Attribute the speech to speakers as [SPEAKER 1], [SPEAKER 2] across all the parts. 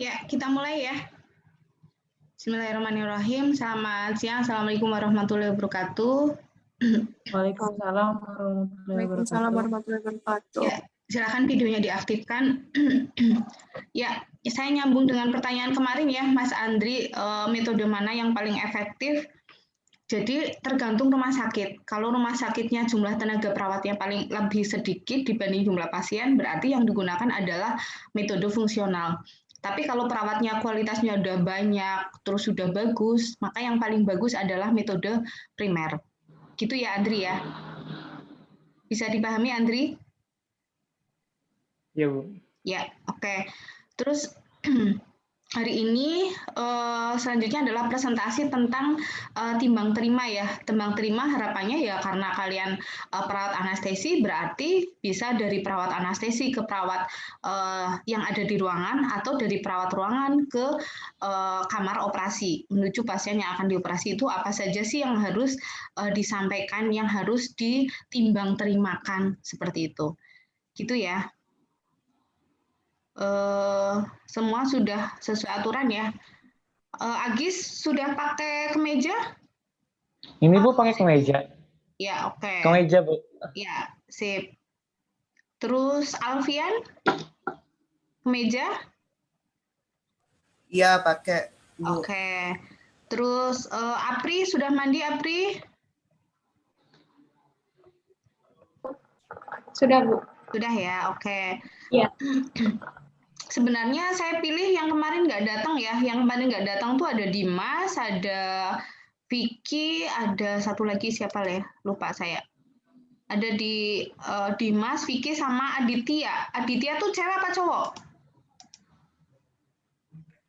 [SPEAKER 1] Ya, kita mulai ya. Bismillahirrahmanirrahim. Selamat siang. Assalamualaikum warahmatullahi wabarakatuh.
[SPEAKER 2] Waalaikumsalam warahmatullahi wabarakatuh.
[SPEAKER 1] Ya, silakan videonya diaktifkan. Ya, saya nyambung dengan pertanyaan kemarin ya, Mas Andri, metode mana yang paling efektif? Jadi tergantung rumah sakit. Kalau rumah sakitnya jumlah tenaga perawatnya paling lebih sedikit dibanding jumlah pasien, berarti yang digunakan adalah metode fungsional. Tapi kalau perawatnya kualitasnya udah banyak, terus sudah bagus, maka yang paling bagus adalah metode primer. Gitu ya, Andri ya? Bisa dipahami, Andri?
[SPEAKER 3] Ya, Bu.
[SPEAKER 1] Ya, oke. Terus hari ini selanjutnya adalah presentasi tentang timbang terima ya. Timbang terima harapannya ya karena kalian perawat anestesi berarti bisa dari perawat anestesi ke perawat yang ada di ruangan atau dari perawat ruangan ke kamar operasi menuju pasien yang akan dioperasi. Itu apa saja sih yang harus disampaikan, yang harus ditimbang terimakan seperti itu. Gitu ya. Semua sudah sesuai aturan ya. Agis sudah pakai kemeja?
[SPEAKER 3] Ini Bu pakai kemeja.
[SPEAKER 1] Ya, oke.
[SPEAKER 3] Kemeja, Bu.
[SPEAKER 1] Ya, sip. Terus Alfian? Kemeja?
[SPEAKER 4] Iya, pakai, Bu.
[SPEAKER 1] Oke. Terus Apri sudah mandi, Apri?
[SPEAKER 2] Sudah, Bu.
[SPEAKER 1] Sudah ya, oke.
[SPEAKER 2] Iya.
[SPEAKER 1] Sebenarnya saya pilih yang kemarin nggak datang ya. Yang kemarin nggak datang tuh ada Dimas, ada Vicky, ada satu lagi siapa ya? Lupa saya. Ada di Dimas, Vicky, sama Aditya. Aditya tuh cewek apa cowok?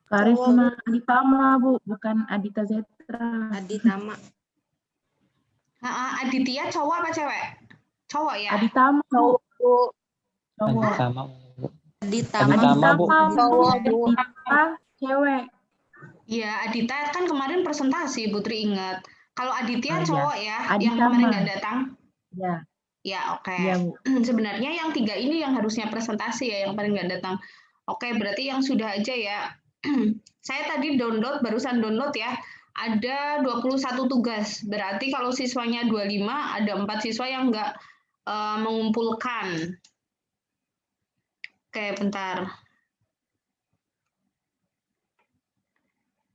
[SPEAKER 2] Karisma Aditama, Bu, bukan Adita Zetra.
[SPEAKER 5] Aditama.
[SPEAKER 1] Aditya cowok apa cewek? Cowok ya?
[SPEAKER 2] Aditama, Bu. Cowok.
[SPEAKER 3] Aditama, Bu.
[SPEAKER 5] Aditama,
[SPEAKER 3] Bu.
[SPEAKER 5] cowok, Bu.
[SPEAKER 2] Adita cewek.
[SPEAKER 1] Iya, Adita kan kemarin presentasi, Putri ingat. Kalau Aditya
[SPEAKER 2] Oh, iya.
[SPEAKER 1] cowok ya,
[SPEAKER 2] Aditama.
[SPEAKER 1] yang kemarin nggak datang.
[SPEAKER 2] Ya,
[SPEAKER 1] Ya, oke.
[SPEAKER 2] iya, Bu.
[SPEAKER 1] Sebenarnya yang 3 ini yang harusnya presentasi ya, yang paling nggak datang. Oke, berarti yang sudah aja ya. Saya tadi barusan download ya. Ada 21 tugas. Berarti kalau siswanya 25, ada 4 siswa yang nggak mengumpulkan. Oke, bentar.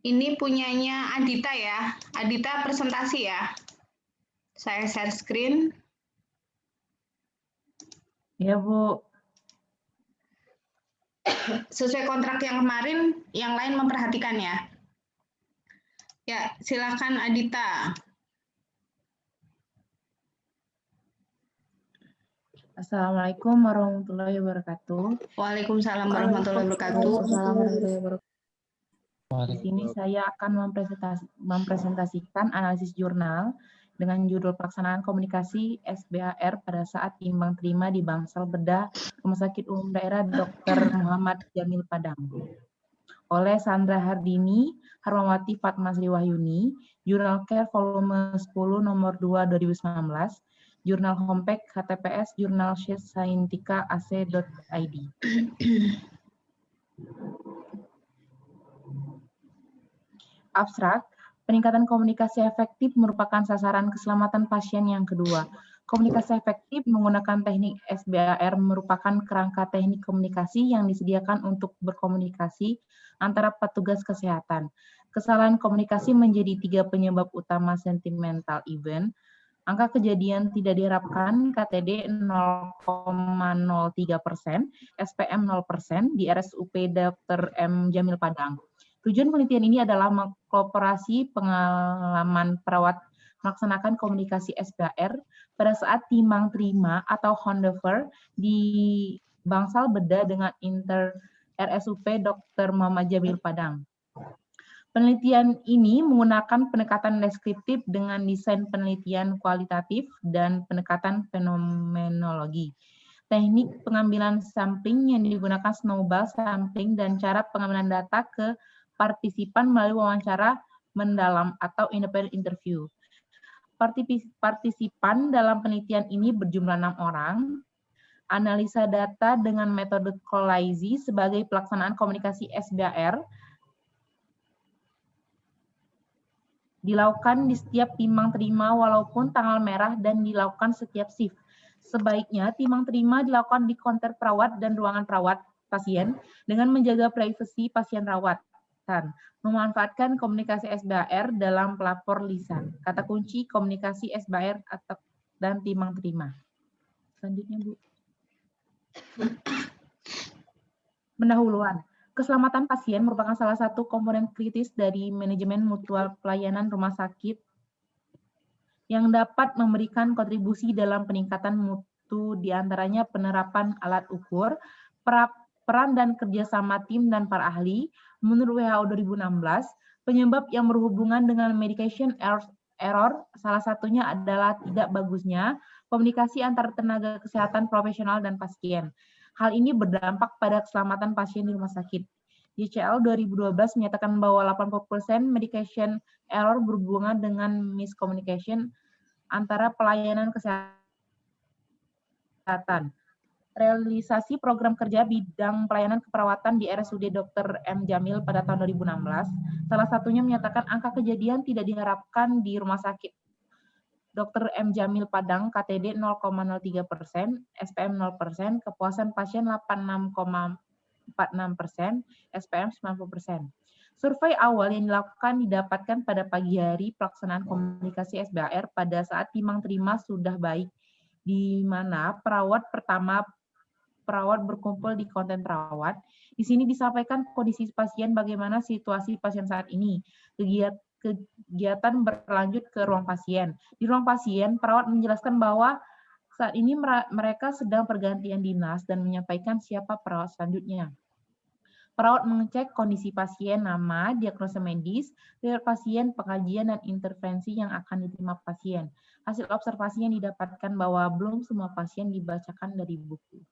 [SPEAKER 1] Ini punyanya Adita ya. Adita presentasi ya. Saya share screen.
[SPEAKER 2] Iya, Bu.
[SPEAKER 1] Sesuai kontrak yang kemarin, yang lain memperhatikan ya. Ya, silakan Adita.
[SPEAKER 2] Assalamualaikum warahmatullahi wabarakatuh.
[SPEAKER 1] Waalaikumsalam warahmatullahi wabarakatuh.
[SPEAKER 2] Di sini saya akan mempresentasikan analisis jurnal dengan judul pelaksanaan komunikasi SBAR pada saat timbang terima di Bangsal Bedah Rumah Sakit Umum Daerah Dr. Muhammad Jamil Padang oleh Sandra Hardini, Harmawati Fatma Sri Wahyuni, Jurnal Care volume 10 nomor 2 2019, Jurnal Homepack HTPS Jurnal Scientica AC.id. Abstrak, peningkatan komunikasi efektif merupakan sasaran keselamatan pasien yang kedua. Komunikasi efektif menggunakan teknik SBAR merupakan kerangka teknik komunikasi yang disediakan untuk berkomunikasi antara petugas kesehatan. Kesalahan komunikasi menjadi 3 penyebab utama sentimental event. Angka kejadian tidak diharapkan KTD 0,03%, SPM 0% di RSUP Dr. M. Jamil Padang. Tujuan penelitian ini adalah mengkoparasi pengalaman perawat melaksanakan komunikasi SBAR pada saat timbang terima atau handover di Bangsal Bedah dengan Inter RSUP Dr. Muhammad Jamil Padang. Penelitian ini menggunakan pendekatan deskriptif dengan desain penelitian kualitatif dan pendekatan fenomenologi. Teknik pengambilan sampling yang digunakan snowball sampling dan cara pengambilan data ke partisipan melalui wawancara mendalam atau independent interview. Partisipan dalam penelitian ini berjumlah 6 orang. analisa data dengan metode Call-Lazy sebagai pelaksanaan komunikasi SBAR dilakukan di setiap timbang terima walaupun tanggal merah dan dilakukan setiap shift. Sebaiknya timbang terima dilakukan di counter perawat dan ruangan perawat pasien dengan menjaga privasi pasien rawatan. Memanfaatkan komunikasi SBAR dalam pelapor lisan. Kata kunci komunikasi SBAR dan timbang terima. Selanjutnya, Bu. Pendahuluan. Keselamatan pasien merupakan salah satu komponen kritis dari manajemen mutual pelayanan rumah sakit yang dapat memberikan kontribusi dalam peningkatan mutu, diantaranya penerapan alat ukur, peran dan kerjasama tim dan para ahli. Menurut WHO 2016, penyebab yang berhubungan dengan medication error salah satunya adalah tidak bagusnya komunikasi antara tenaga kesehatan profesional dan pasien. Hal ini berdampak pada keselamatan pasien di rumah sakit. YCL 2012 menyatakan bahwa 80% medication error berhubungan dengan miscommunication antara pelayanan kesehatan. Realisasi program kerja bidang pelayanan keperawatan di RSUD Dr. M. Jamil pada tahun 2016, salah satunya menyatakan angka kejadian tidak diharapkan di rumah sakit Dr. M. Jamil Padang, KTD 0,03%, SPM 0%, kepuasan pasien 86,46%, SPM 90%. Survei awal yang dilakukan didapatkan pada pagi hari pelaksanaan komunikasi SBAR pada saat timbang terima sudah baik, di mana perawat berkumpul di konten perawat. Di sini disampaikan kondisi pasien, bagaimana situasi pasien saat ini, kegiatan berlanjut ke ruang pasien. Di ruang pasien, perawat menjelaskan bahwa saat ini mereka sedang pergantian dinas dan menyampaikan siapa perawat selanjutnya. Perawat mengecek kondisi pasien, nama, diagnosa medis, riwayat pasien, pengajian, dan intervensi yang akan diterima pasien. Hasil observasi yang didapatkan bahwa belum semua pasien dibacakan dari buku.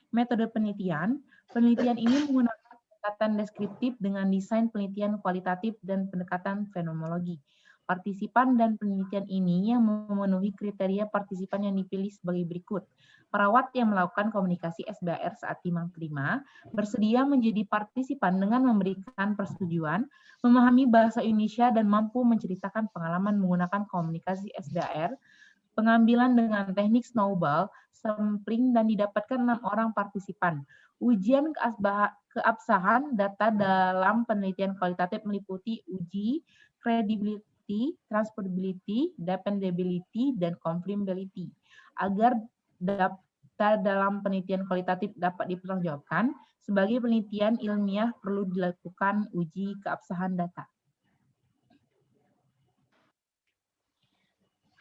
[SPEAKER 2] Metode penelitian. Penelitian ini menggunakan pendekatan deskriptif dengan desain penelitian kualitatif dan pendekatan fenomenologi. Partisipan dan penelitian ini yang memenuhi kriteria partisipan yang dipilih sebagai berikut. Perawat yang melakukan komunikasi SBAR saat timbang terima bersedia menjadi partisipan dengan memberikan persetujuan, memahami bahasa Indonesia dan mampu menceritakan pengalaman menggunakan komunikasi SBAR, pengambilan dengan teknik snowball, sampling, dan didapatkan 6 orang partisipan. Ujian keabsahan data dalam penelitian kualitatif meliputi uji credibility, transferability, dependability, dan confirmability. Agar data dalam penelitian kualitatif dapat dipertanggungjawabkan, sebagai penelitian ilmiah perlu dilakukan uji keabsahan data.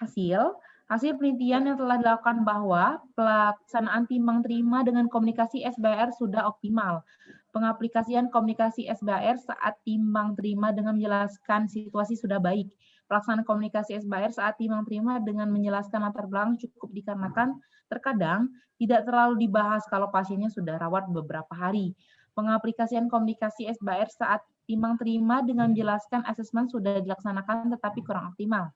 [SPEAKER 2] Hasil penelitian yang telah dilakukan bahwa pelaksanaan timbang terima dengan komunikasi SBAR sudah optimal. Pengaplikasian komunikasi SBAR saat timbang terima dengan menjelaskan situasi sudah baik. Pelaksanaan komunikasi SBAR saat timbang terima dengan menjelaskan latar belakang cukup dikarenakan terkadang tidak terlalu dibahas kalau pasiennya sudah rawat beberapa hari. Pengaplikasian komunikasi SBAR saat timbang terima dengan menjelaskan asesmen sudah dilaksanakan tetapi kurang optimal.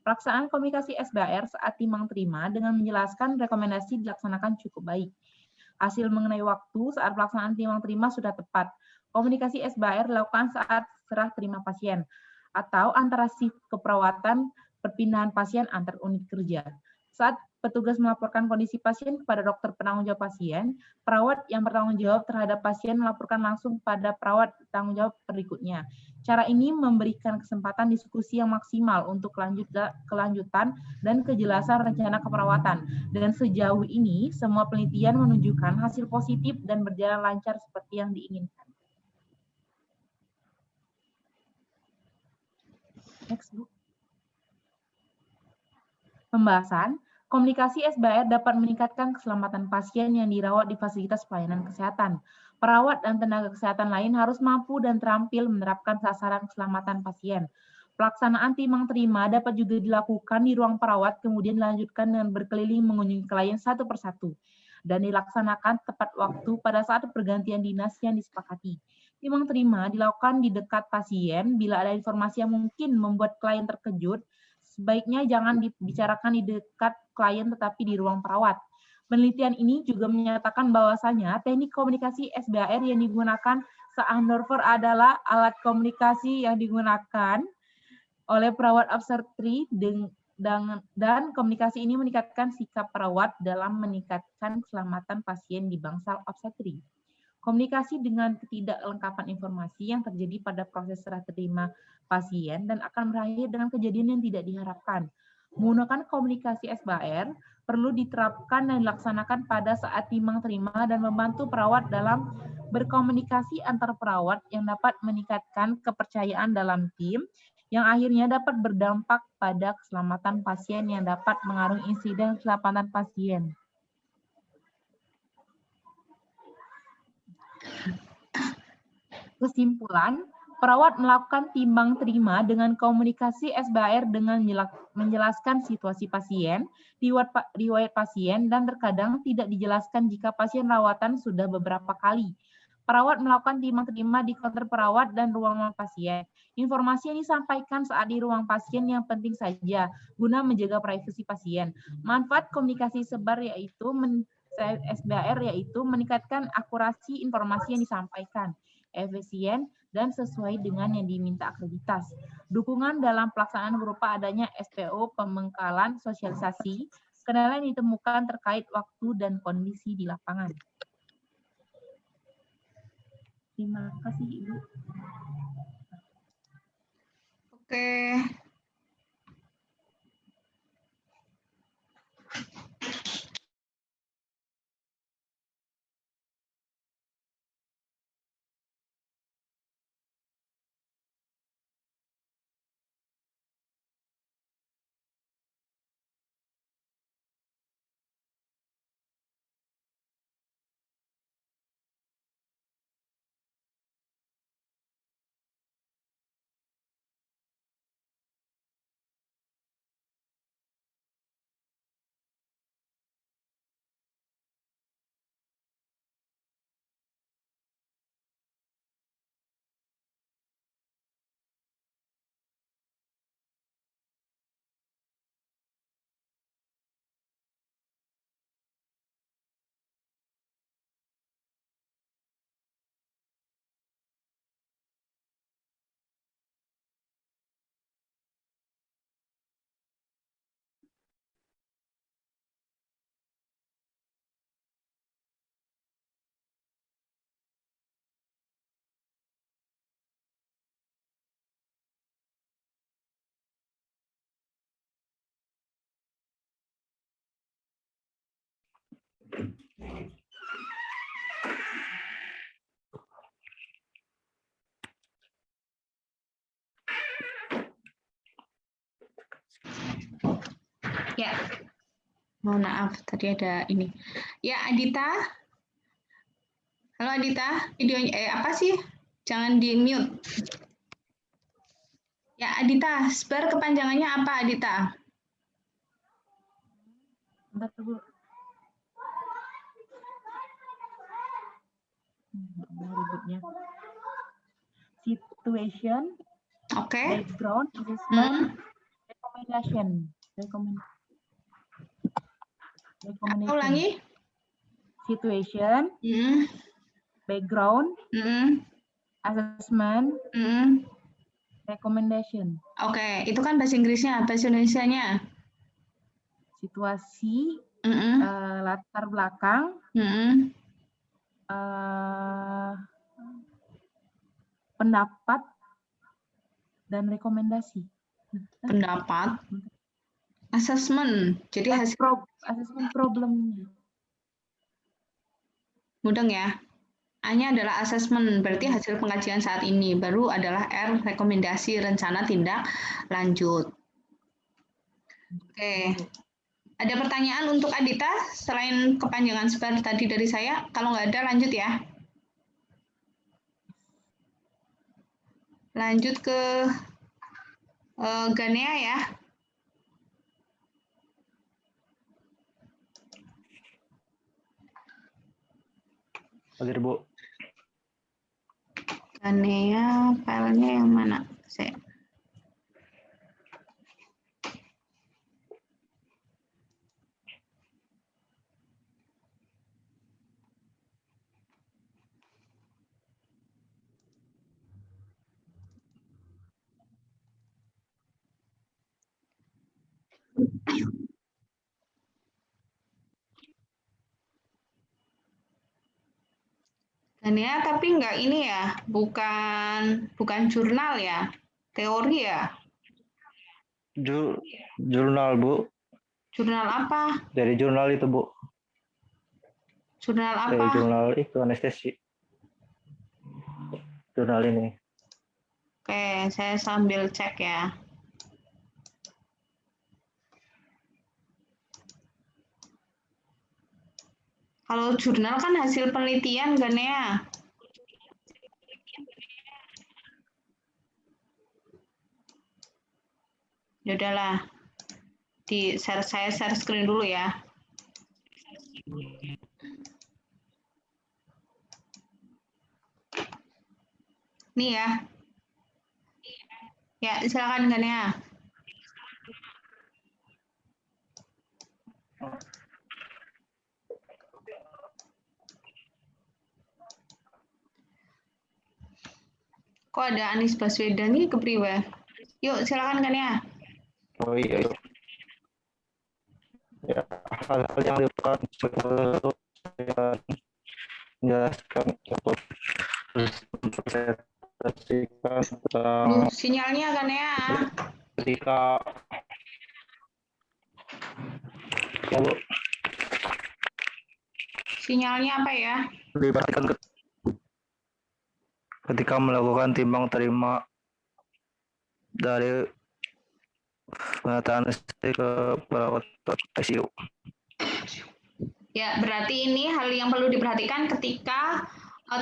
[SPEAKER 2] Pelaksanaan komunikasi SBAR saat timbang terima dengan menjelaskan rekomendasi dilaksanakan cukup baik. Hasil mengenai waktu saat pelaksanaan timbang terima sudah tepat. Komunikasi SBAR dilakukan saat serah terima pasien atau antara shift keperawatan perpindahan pasien antar unit kerja. Saat petugas melaporkan kondisi pasien kepada dokter penanggung jawab pasien, perawat yang bertanggung jawab terhadap pasien melaporkan langsung pada perawat tanggung jawab berikutnya. Cara ini memberikan kesempatan diskusi yang maksimal untuk kelanjutan dan kejelasan rencana keperawatan. Dan sejauh ini, semua penelitian menunjukkan hasil positif dan berjalan lancar seperti yang diinginkan. Next, Bu. Pembahasan. Komunikasi SBAR dapat meningkatkan keselamatan pasien yang dirawat di fasilitas pelayanan kesehatan. Perawat dan tenaga kesehatan lain harus mampu dan terampil menerapkan sasaran keselamatan pasien. Pelaksanaan timbang terima dapat juga dilakukan di ruang perawat, kemudian dilanjutkan dengan berkeliling mengunjungi klien satu persatu, dan dilaksanakan tepat waktu pada saat pergantian dinas yang disepakati. Timbang terima dilakukan di dekat pasien bila ada informasi yang mungkin membuat klien terkejut, sebaiknya jangan dibicarakan di dekat klien tetapi di ruang perawat. Penelitian ini juga menyatakan bahwasanya teknik komunikasi SBAR yang digunakan seandorfer adalah alat komunikasi yang digunakan oleh perawat obstetri dan komunikasi ini meningkatkan sikap perawat dalam meningkatkan keselamatan pasien di bangsal obstetri. Komunikasi dengan ketidaklengkapan informasi yang terjadi pada proses serah terima pasien dan akan berakhir dengan kejadian yang tidak diharapkan. Menggunakan komunikasi SBAR perlu diterapkan dan dilaksanakan pada saat timbang terima dan membantu perawat dalam berkomunikasi antar perawat yang dapat meningkatkan kepercayaan dalam tim yang akhirnya dapat berdampak pada keselamatan pasien yang dapat mengaruhi insiden keselamatan pasien. Kesimpulan, perawat melakukan timbang terima dengan komunikasi SBAR dengan menjelaskan situasi pasien, riwayat pasien, dan terkadang tidak dijelaskan jika pasien rawatan sudah beberapa kali. Perawat melakukan timbang terima di counter perawat dan ruangan pasien. Informasi yang disampaikan saat di ruang pasien yang penting saja, guna menjaga privasi pasien. Manfaat komunikasi SBAR yaitu meningkatkan akurasi informasi yang disampaikan, efisien, dan sesuai dengan yang diminta akreditasi. Dukungan dalam pelaksanaan berupa adanya SPO, pembekalan, sosialisasi, kendala yang ditemukan terkait waktu dan kondisi di lapangan. Terima kasih, Ibu.
[SPEAKER 1] Oke. Ya, mohon maaf tadi ada ini. Ya, Adita. Halo Adita, videonya apa sih? Jangan di mute. Ya, Adita, SBAR kepanjangannya apa, Adita?
[SPEAKER 2] Bentar, Bu. Ributnya. Situation,
[SPEAKER 1] Oke.
[SPEAKER 2] background, assessment, recommendation.
[SPEAKER 1] Ulangi.
[SPEAKER 2] Situation, background, assessment, recommendation.
[SPEAKER 1] Oke, itu kan bahasa Inggrisnya, bahasa Indonesianya.
[SPEAKER 2] Situasi, latar belakang, pendapat, dan rekomendasi.
[SPEAKER 1] Pendapat, assessment, jadi hasil
[SPEAKER 2] assessment problemnya.
[SPEAKER 1] mudeng ya. A-nya adalah assessment, berarti hasil pengkajian saat ini. Baru adalah R, rekomendasi rencana tindak lanjut. Oke. Ada pertanyaan untuk Adita selain kepanjangan SBAR tadi dari saya? Kalau nggak ada, lanjut ya. Lanjut ke Ganea ya.
[SPEAKER 3] Hadir, Bu.
[SPEAKER 1] Ganea, filenya yang mana? Ya, tapi enggak ini ya, bukan jurnal ya, teori ya.
[SPEAKER 3] Jurnal, Bu.
[SPEAKER 1] Jurnal apa?
[SPEAKER 3] Dari jurnal itu, Bu.
[SPEAKER 1] Jurnal
[SPEAKER 3] Dari
[SPEAKER 1] apa?
[SPEAKER 3] jurnal itu anestesi. Jurnal ini.
[SPEAKER 1] Oke, saya sambil cek ya. Kalau jurnal kan hasil penelitian kan ya. Ya udahlah. Saya share screen dulu ya. Nih ya. Ya, silakan kan ya. Kok ada Anies Baswedan nih kepriwe? Yuk, silakan kan ya.
[SPEAKER 3] Oh iya. Ya, hal-hal yang dilakukan untuk menjelaskan atau presentasikan tentang
[SPEAKER 1] Sinyalnya kan ya.
[SPEAKER 3] ketika ya, Bu,
[SPEAKER 1] Sinyalnya apa ya?
[SPEAKER 3] diperhatikan ketika melakukan timbang terima dari penataan anestesi ke perawat ICU.
[SPEAKER 1] Ya, berarti ini hal yang perlu diperhatikan ketika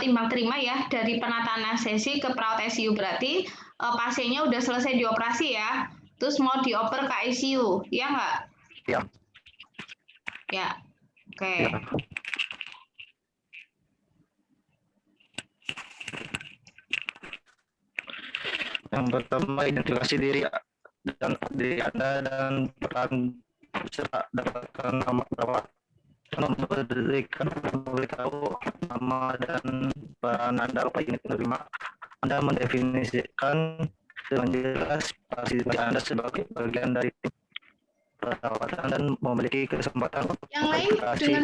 [SPEAKER 1] timbang terima ya dari penataan anestesi ke perawat ICU. Berarti pasiennya udah selesai dioperasi ya, terus mau dioper ke ICU, ya nggak?
[SPEAKER 3] Ya.
[SPEAKER 1] Ya, oke.
[SPEAKER 3] Ya. Yang pertama, identifikasi diri Anda dan peran serta dapatkan nama perawat. Memberitahu nama dan peran Anda apa unit penerima. Anda mendefinisikan dengan jelas posisi Anda sebagai bagian dari tim perawatan dan memiliki kesempatan untuk
[SPEAKER 1] Yang lain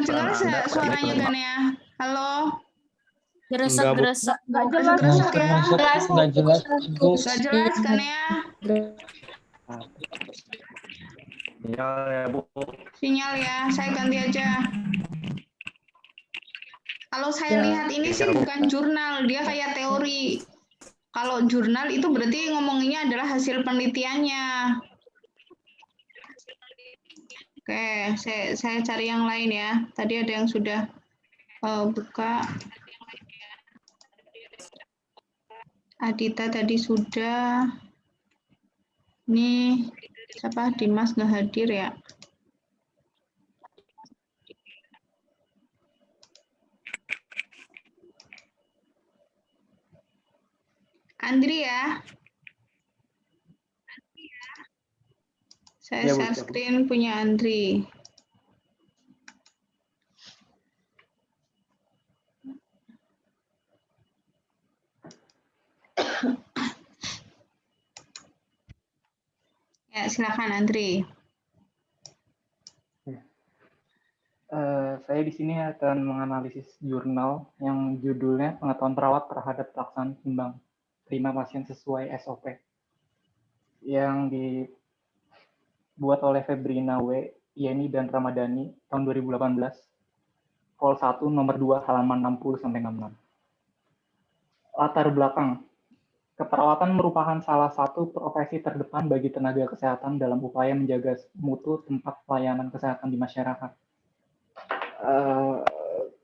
[SPEAKER 1] dengar suaranya kan ya? Halo?
[SPEAKER 5] Geresak-geresak.
[SPEAKER 1] Nggak jelas ya?
[SPEAKER 5] Nggak jelas, Bu.
[SPEAKER 1] Nggak jelas kan ya?
[SPEAKER 3] Ya, Bu.
[SPEAKER 1] Sinyal ya, saya ganti aja. Kalau saya lihat ini sih bukan jurnal, dia kayak teori. Kalau jurnal itu berarti ngomonginnya adalah hasil penelitiannya. Oke, saya cari yang lain ya. Tadi ada yang sudah buka. Adita tadi sudah. Ini siapa? Dimas nggak hadir ya? Andri ya. Saya
[SPEAKER 3] Ya, Bu.
[SPEAKER 1] share screen punya Andri. Ya, silakan Andri.
[SPEAKER 4] Saya di sini akan menganalisis jurnal yang judulnya Pengetahuan Perawat Terhadap Pelaksanaan Timbang Terima Pasien Sesuai SOP yang dibuat oleh Febrina W, Yeni dan Ramadhani tahun 2018, Vol 1 nomor 2 halaman 60-66. Latar belakang. Keperawatan merupakan salah satu profesi terdepan bagi tenaga kesehatan dalam upaya menjaga mutu tempat pelayanan kesehatan di masyarakat.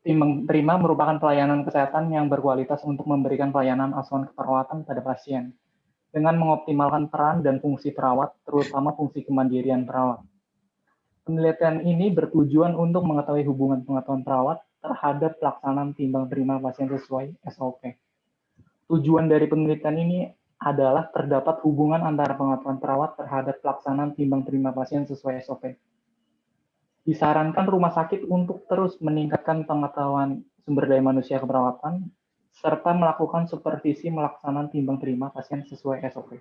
[SPEAKER 4] Timbang terima merupakan pelayanan kesehatan yang berkualitas untuk memberikan pelayanan asuhan keperawatan pada pasien dengan mengoptimalkan peran dan fungsi perawat, terutama fungsi kemandirian perawat. Penelitian ini bertujuan untuk mengetahui hubungan pengetahuan perawat terhadap pelaksanaan timbang terima pasien sesuai SOP. Tujuan dari penelitian ini adalah terdapat hubungan antara pengetahuan perawat terhadap pelaksanaan timbang terima pasien sesuai SOP. Disarankan rumah sakit untuk terus meningkatkan pengetahuan sumber daya manusia keperawatan, serta melakukan supervisi melaksanaan timbang terima pasien sesuai SOP.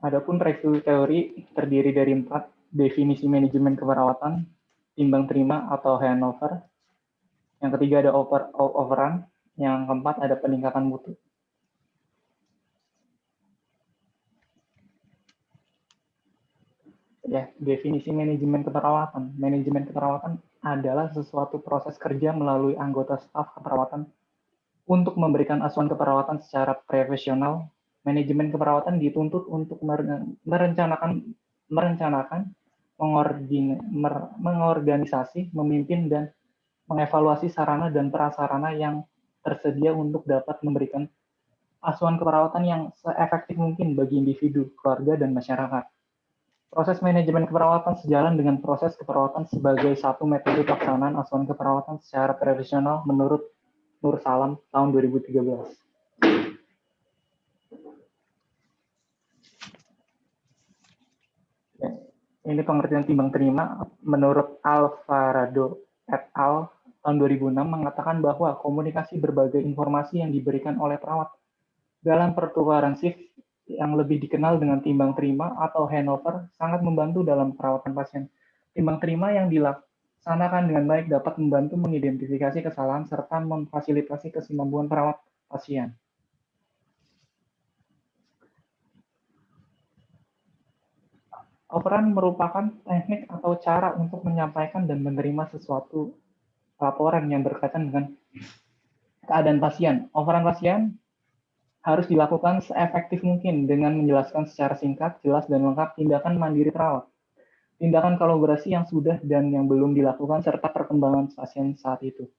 [SPEAKER 4] Adapun review teori terdiri dari 4 definisi manajemen keperawatan, timbang terima atau handover. Yang ketiga ada overrun. Yang keempat ada peningkatan mutu. Ya, definisi manajemen keperawatan. Manajemen keperawatan adalah sesuatu proses kerja melalui anggota staf keperawatan untuk memberikan asuhan keperawatan secara profesional. Manajemen keperawatan dituntut untuk merencanakan, mengorganisasi, memimpin, dan mengevaluasi sarana dan prasarana yang tersedia untuk dapat memberikan asuhan keperawatan yang seefektif mungkin bagi individu, keluarga, dan masyarakat. Proses manajemen keperawatan sejalan dengan proses keperawatan sebagai satu metode pelaksanaan asuhan keperawatan secara profesional menurut Nur Salam tahun 2013. Ini pengertian timbang terima menurut Alvarado et al. Tahun 2006 mengatakan bahwa komunikasi berbagai informasi yang diberikan oleh perawat dalam pertukaran shift yang lebih dikenal dengan timbang terima atau handover sangat membantu dalam perawatan pasien. Timbang terima yang dilaksanakan dengan baik dapat membantu mengidentifikasi kesalahan serta memfasilitasi kesinambungan perawat pasien. Overrun merupakan teknik atau cara untuk menyampaikan dan menerima sesuatu laporan yang berkaitan dengan keadaan pasien. Overrun pasien harus dilakukan seefektif mungkin dengan menjelaskan secara singkat, jelas, dan lengkap tindakan mandiri perawat, tindakan kolaborasi yang sudah dan yang belum dilakukan, serta perkembangan pasien saat itu.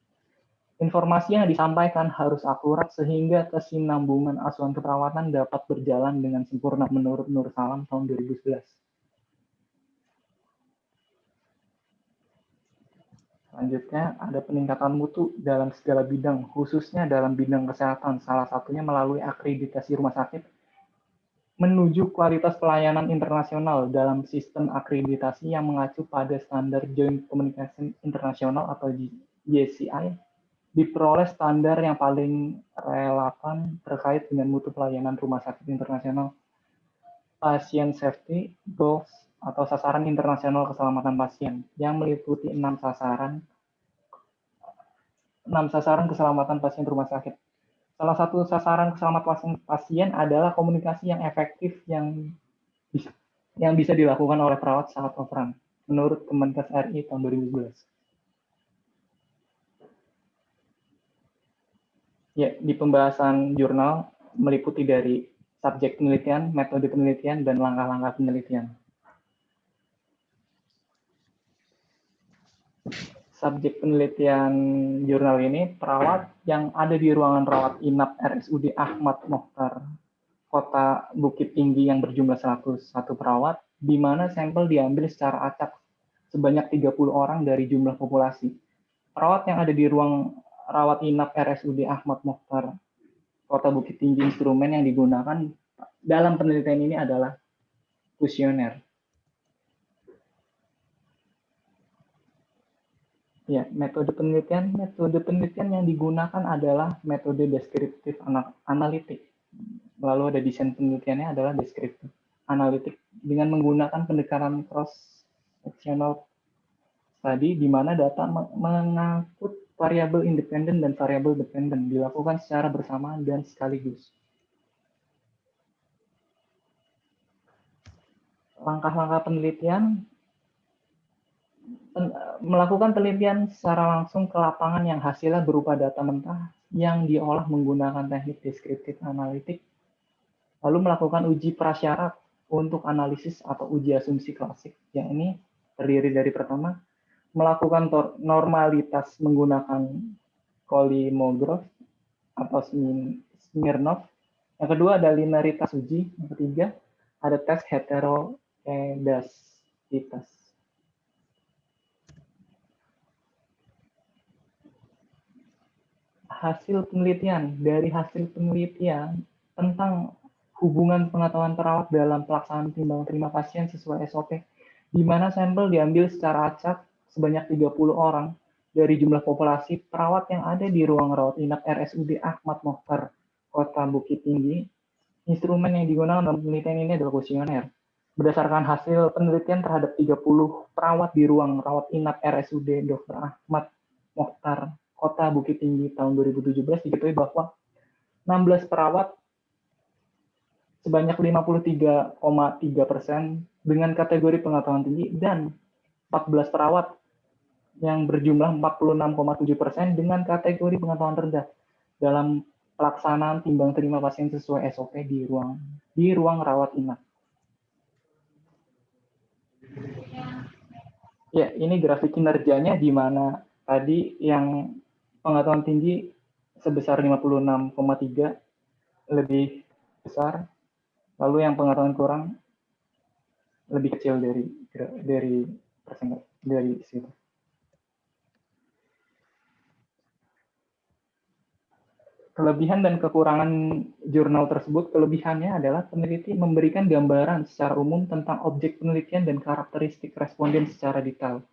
[SPEAKER 4] Informasi yang disampaikan harus akurat sehingga kesinambungan asuhan keperawatan dapat berjalan dengan sempurna menurut Nur Salam tahun 2011. Selanjutnya, ada peningkatan mutu dalam segala bidang, khususnya dalam bidang kesehatan, salah satunya melalui akreditasi rumah sakit, menuju kualitas pelayanan internasional dalam sistem akreditasi yang mengacu pada standar Joint Communication International atau JCI, diperoleh standar yang paling relevan terkait dengan mutu pelayanan rumah sakit internasional, patient safety goals, atau sasaran internasional keselamatan pasien yang meliputi 6 sasaran keselamatan pasien rumah sakit. Salah satu sasaran keselamatan pasien adalah komunikasi yang efektif yang bisa dilakukan oleh perawat saat overrun, menurut Kemenkes RI tahun 2011. Ya, di pembahasan jurnal meliputi dari subjek penelitian, metode penelitian, dan langkah-langkah penelitian. Subjek penelitian jurnal ini, perawat yang ada di ruangan rawat inap RSUD Ahmad Mokhtar, Kota Bukit Tinggi yang berjumlah 101 perawat, di mana sampel diambil secara acak sebanyak 30 orang dari jumlah populasi. Perawat yang ada di ruang rawat inap RSUD Ahmad Mokhtar, Kota Bukit Tinggi, instrumen yang digunakan dalam penelitian ini adalah kuesioner. Ya, metode penelitian yang digunakan adalah metode deskriptif analitik. Lalu ada desain penelitiannya adalah deskriptif analitik dengan menggunakan pendekatan cross-sectional study di mana data mengangkut variabel independen dan variabel dependen dilakukan secara bersamaan dan sekaligus. Langkah-langkah penelitian: melakukan penelitian secara langsung ke lapangan yang hasilnya berupa data mentah yang diolah menggunakan teknik deskriptif analitik, lalu melakukan uji prasyarat untuk analisis atau uji asumsi klasik, yang ini terdiri dari pertama, melakukan normalitas menggunakan Kolmogorov atau Smirnov, yang kedua ada linearitas uji, yang ketiga ada tes heterokedasitas. Hasil penelitian. Dari hasil penelitian tentang hubungan pengetahuan perawat dalam pelaksanaan timbang terima pasien sesuai SOP, di mana sampel diambil secara acak sebanyak 30 orang dari jumlah populasi perawat yang ada di ruang rawat inap RSUD Ahmad Mokhtar, Kota Bukit Tinggi. Instrumen yang digunakan dalam penelitian ini adalah kuesioner. Berdasarkan hasil penelitian terhadap 30 perawat di ruang rawat inap RSUD Dr. Ahmad Mokhtar, Kota Bukit Tinggi tahun 2017, diketahui bahwa 16 perawat sebanyak 53,3% dengan kategori pengetahuan tinggi dan 14 perawat yang berjumlah 46,7% dengan kategori pengetahuan rendah dalam pelaksanaan timbang terima pasien sesuai SOP di ruang rawat inap. Ya, ini grafik kinerjanya di mana tadi yang pengetahuan tinggi sebesar 56,3 lebih besar, lalu yang pengetahuan kurang lebih kecil dari situ. Kelebihan dan kekurangan jurnal tersebut, kelebihannya adalah peneliti memberikan gambaran secara umum tentang objek penelitian dan karakteristik responden secara detail.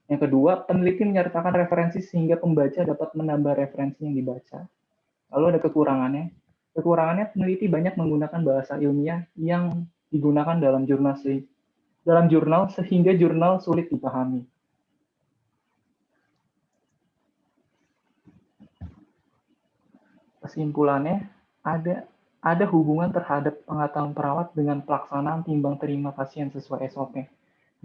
[SPEAKER 4] Yang kedua, peneliti menyertakan referensi sehingga pembaca dapat menambah referensi yang dibaca. Lalu ada kekurangannya. Kekurangannya, peneliti banyak menggunakan bahasa ilmiah yang digunakan dalam jurnal sehingga jurnal sulit dipahami. Kesimpulannya, ada hubungan terhadap pengetahuan perawat dengan pelaksanaan timbang terima pasien sesuai SOP.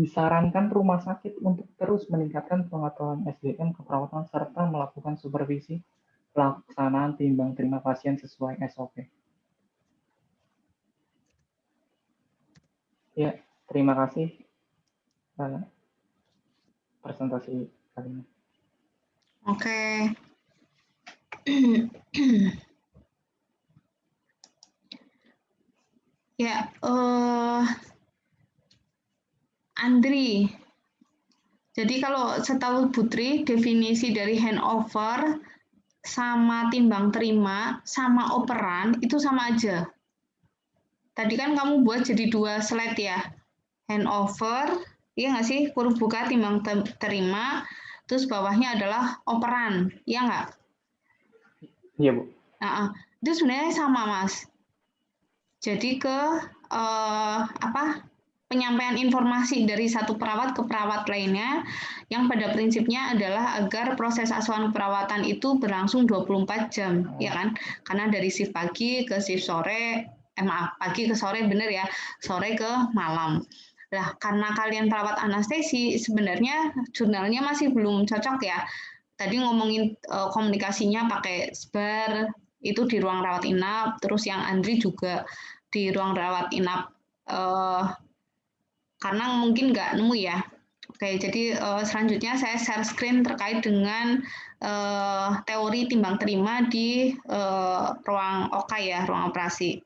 [SPEAKER 4] Disarankan rumah sakit untuk terus meningkatkan pengetahuan SDM keperawatan serta melakukan supervisi pelaksanaan timbang terima pasien sesuai SOP. Ya, terima kasih presentasi kali ini.
[SPEAKER 1] Oke. Ya, Andri. Jadi kalau setahu Putri, definisi dari handover sama timbang terima sama operan itu sama aja. Tadi kan kamu buat jadi 2 slide ya. Handover, iya nggak sih? Huruf buka timbang terima, terus bawahnya adalah operan, iya nggak?
[SPEAKER 4] Iya, Bu.
[SPEAKER 1] Nah, itu sebenarnya sama, Mas. Jadi penyampaian informasi dari satu perawat ke perawat lainnya yang pada prinsipnya adalah agar proses asuhan perawatan itu berlangsung 24 jam, ya kan? Karena dari shift pagi ke shift sore, pagi ke sore bener ya, sore ke malam. Nah, karena kalian perawat anestesi, sebenarnya jurnalnya masih belum cocok ya. Tadi ngomongin komunikasinya pakai SBAR, itu di ruang rawat inap, terus yang Andri juga di ruang rawat inap, karena mungkin nggak nemu ya. Oke, jadi selanjutnya saya share screen terkait dengan teori timbang terima di ruang OK ya, ruang operasi.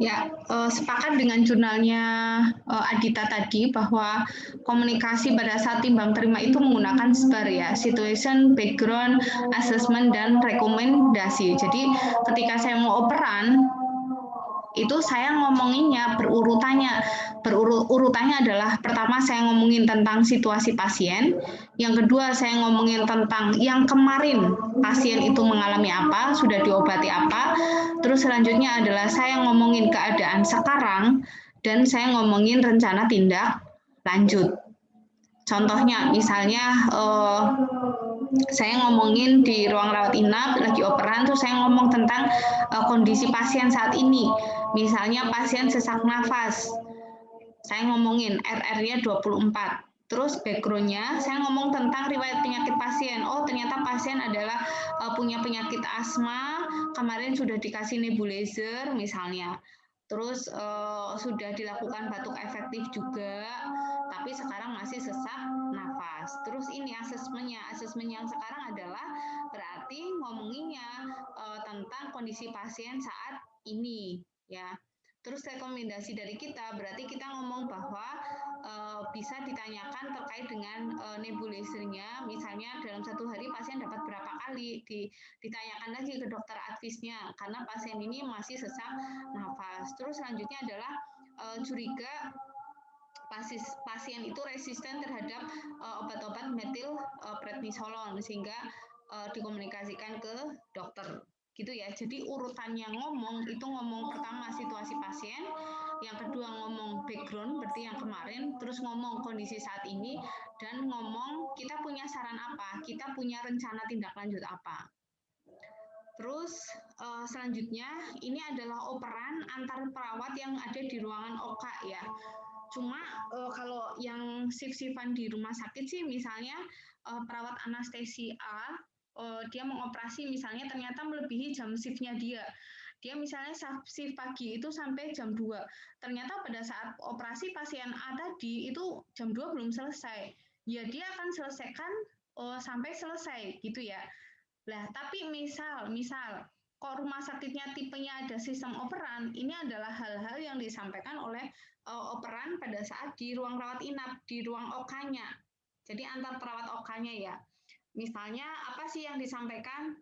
[SPEAKER 1] Ya, sepakat dengan jurnalnya Adita tadi bahwa komunikasi pada saat timbang terima itu menggunakan SBAR ya, situation, background, assessment, dan rekomendasi. Jadi ketika saya mau operan, itu saya ngomonginnya urutannya adalah pertama saya ngomongin tentang situasi pasien, yang kedua saya ngomongin tentang yang kemarin pasien itu mengalami apa, sudah diobati apa, terus selanjutnya adalah saya ngomongin keadaan sekarang, dan saya ngomongin rencana tindak lanjut. Contohnya misalnya saya ngomongin di ruang rawat inap lagi operan, terus saya ngomong tentang kondisi pasien saat ini. Misalnya pasien sesak nafas, saya ngomongin RR-nya 24. Terus background-nya saya ngomong tentang riwayat penyakit pasien. Oh, ternyata pasien adalah punya penyakit asma, kemarin sudah dikasih nebulizer misalnya. Terus sudah dilakukan batuk efektif juga. tapi sekarang masih sesak nafas. Terus ini asesmennya yang sekarang adalah berarti ngomonginnya tentang kondisi pasien saat ini, ya. Terus rekomendasi dari kita, berarti kita ngomong bahwa bisa ditanyakan terkait dengan nebulisernya, misalnya dalam satu hari pasien dapat berapa kali, ditanyakan lagi ke dokter advisnya, karena pasien ini masih sesak nafas. Terus selanjutnya adalah curiga pasien itu resisten terhadap obat-obat metil prednisolon, sehingga dikomunikasikan ke dokter. Gitu ya. Jadi urutannya ngomong itu ngomong pertama situasi pasien, yang kedua ngomong background berarti yang kemarin, terus ngomong kondisi saat ini, dan ngomong kita punya saran apa, kita punya rencana tindak lanjut apa. Terus selanjutnya ini adalah operan antar perawat yang ada di ruangan OK ya. Cuma kalau yang shift-shiftan di rumah sakit sih misalnya perawat anestesi A dia mengoperasi misalnya ternyata melebihi jam shift-nya dia. Dia misalnya shift pagi itu sampai jam 2. Ternyata pada saat operasi pasien A tadi itu jam 2 belum selesai. Ya dia akan selesaikan sampai selesai gitu ya. Nah, tapi misal kok rumah sakitnya tipenya ada sistem operan, ini adalah hal-hal yang disampaikan oleh operan pada saat di ruang rawat inap, di ruang OK-nya. Jadi antar perawat OK-nya ya. Misalnya apa sih yang disampaikan?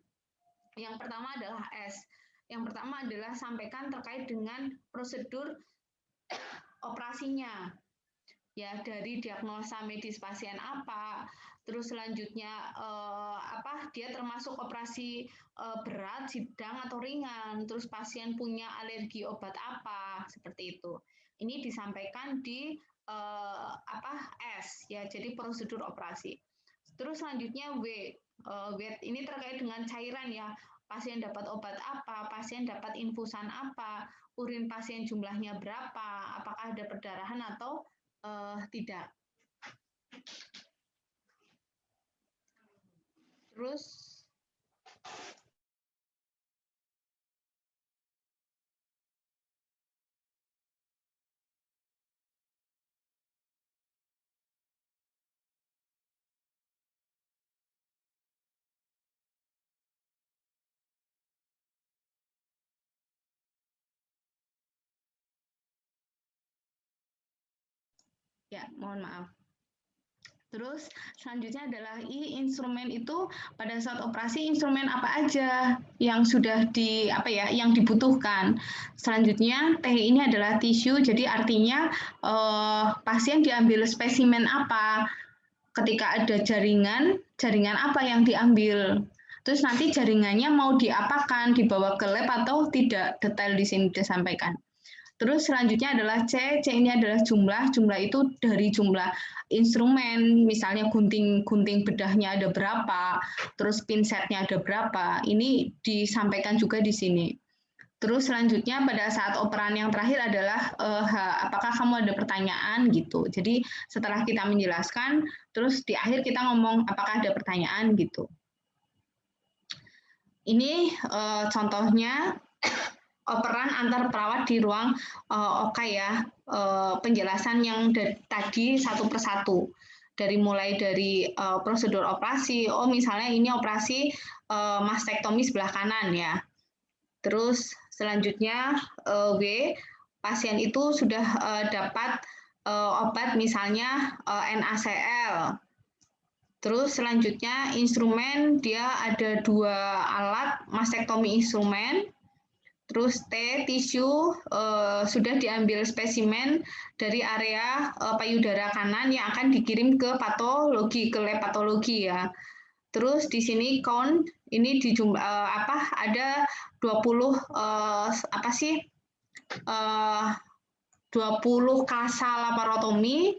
[SPEAKER 1] Yang pertama adalah S. Yang pertama adalah sampaikan terkait dengan prosedur operasinya. Ya, dari diagnosa medis pasien apa, terus selanjutnya dia termasuk operasi berat, sedang atau ringan, terus pasien punya alergi obat apa, seperti itu. Ini disampaikan di S ya, jadi prosedur operasi. Terus selanjutnya W ini terkait dengan cairan ya. Pasien dapat obat apa, pasien dapat infusan apa, urin pasien jumlahnya berapa, apakah ada perdarahan atau tidak. Terus ya, mohon maaf. Terus selanjutnya adalah I, instrumen itu pada saat operasi instrumen apa aja yang sudah yang dibutuhkan. Selanjutnya T ini adalah tisu, jadi artinya pasien diambil spesimen apa, ketika ada jaringan apa yang diambil. Terus nanti jaringannya mau diapakan, dibawa ke lab atau tidak, detail di sini disampaikan. Terus selanjutnya adalah C ini adalah jumlah itu dari jumlah instrumen, misalnya gunting bedahnya ada berapa, terus pinsetnya ada berapa, ini disampaikan juga di sini. Terus selanjutnya pada saat operan yang terakhir adalah apakah kamu ada pertanyaan gitu. Jadi setelah kita menjelaskan, terus di akhir kita ngomong apakah ada pertanyaan gitu. Ini contohnya operan antar perawat di ruang OK ya, penjelasan yang tadi satu persatu. Mulai dari prosedur operasi, misalnya ini operasi mastektomi sebelah kanan ya. Terus selanjutnya W, pasien itu sudah dapat obat misalnya NaCl. Terus selanjutnya instrumen, dia ada 2 alat mastektomi instrumen. Terus T, tisu, sudah diambil spesimen dari area payudara kanan yang akan dikirim ke patologi, ke lab patologi ya. Terus di sini count, ini ada 20 20 kasa laparotomi,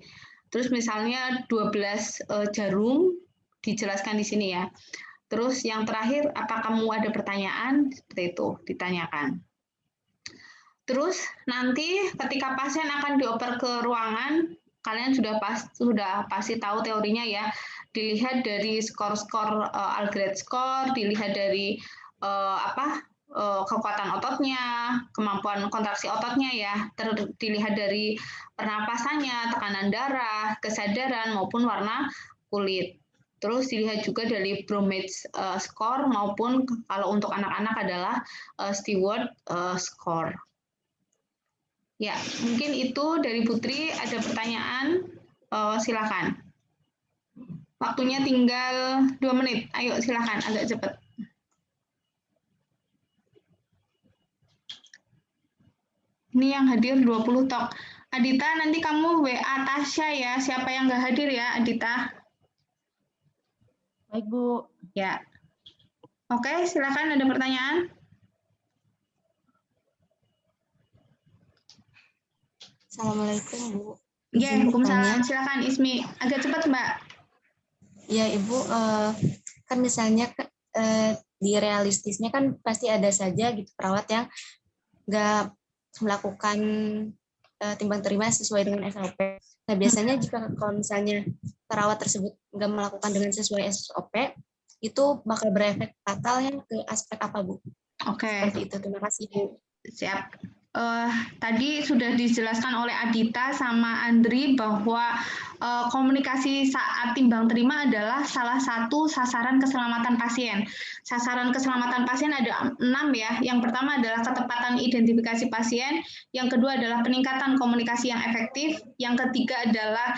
[SPEAKER 1] terus misalnya 12 jarum, dijelaskan di sini ya. Terus yang terakhir, apa kamu ada pertanyaan? Seperti itu, ditanyakan. Terus nanti ketika pasien akan dioper ke ruangan, kalian sudah pasti tahu teorinya ya. Dilihat dari skor Algret score, dilihat dari kekuatan ototnya, kemampuan kontraksi ototnya ya, dilihat dari pernapasannya, tekanan darah, kesadaran maupun warna kulit. Terus dilihat juga dari Bromage score maupun kalau untuk anak-anak adalah Stewart score. Ya, mungkin itu dari Putri. Ada pertanyaan? Silakan. Waktunya tinggal 2 menit. Ayo silakan, agak cepat. Ini yang hadir 20 tok. Adita, nanti kamu WA Tasya ya. Siapa yang nggak hadir ya, Adita?
[SPEAKER 2] Baik, Bu.
[SPEAKER 1] Ya. Oke, silakan, ada pertanyaan?
[SPEAKER 6] Assalamualaikum, Bu.
[SPEAKER 1] Ya,
[SPEAKER 6] Izin
[SPEAKER 1] Waalaikumsalam.
[SPEAKER 6] bertanya.
[SPEAKER 1] Silakan, Ismi. Agak cepat, Mbak.
[SPEAKER 6] Ya, Ibu, kan misalnya di realistisnya kan pasti ada saja gitu perawat yang nggak melakukan timbang terima sesuai dengan SOP. Nah, biasanya jika kalau misalnya perawat tersebut nggak melakukan dengan sesuai SOP, itu bakal berefek fatal ya ke aspek apa, Bu?
[SPEAKER 1] Oke.
[SPEAKER 6] Seperti itu. Terima kasih, Bu.
[SPEAKER 1] Siap. Tadi sudah dijelaskan oleh Adita sama Andri bahwa komunikasi saat timbang terima adalah salah satu sasaran keselamatan pasien. Sasaran keselamatan pasien ada 6 ya. Yang pertama adalah ketepatan identifikasi pasien, yang kedua adalah peningkatan komunikasi yang efektif, yang ketiga adalah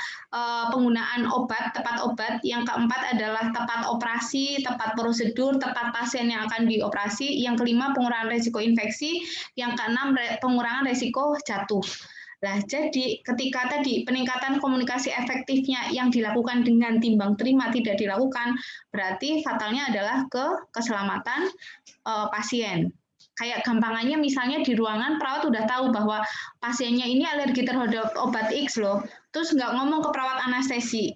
[SPEAKER 1] penggunaan obat, tepat obat, yang keempat adalah tepat operasi, tepat prosedur, tepat pasien yang akan dioperasi, yang kelima pengurangan risiko infeksi, yang keenam pengurangan risiko jatuh. Nah, jadi ketika tadi peningkatan komunikasi efektifnya yang dilakukan dengan timbang terima tidak dilakukan, berarti fatalnya adalah ke keselamatan pasien. Kayak gampangannya misalnya di ruangan perawat udah tahu bahwa pasiennya ini alergi terhadap obat X loh, terus nggak ngomong ke perawat anestesi.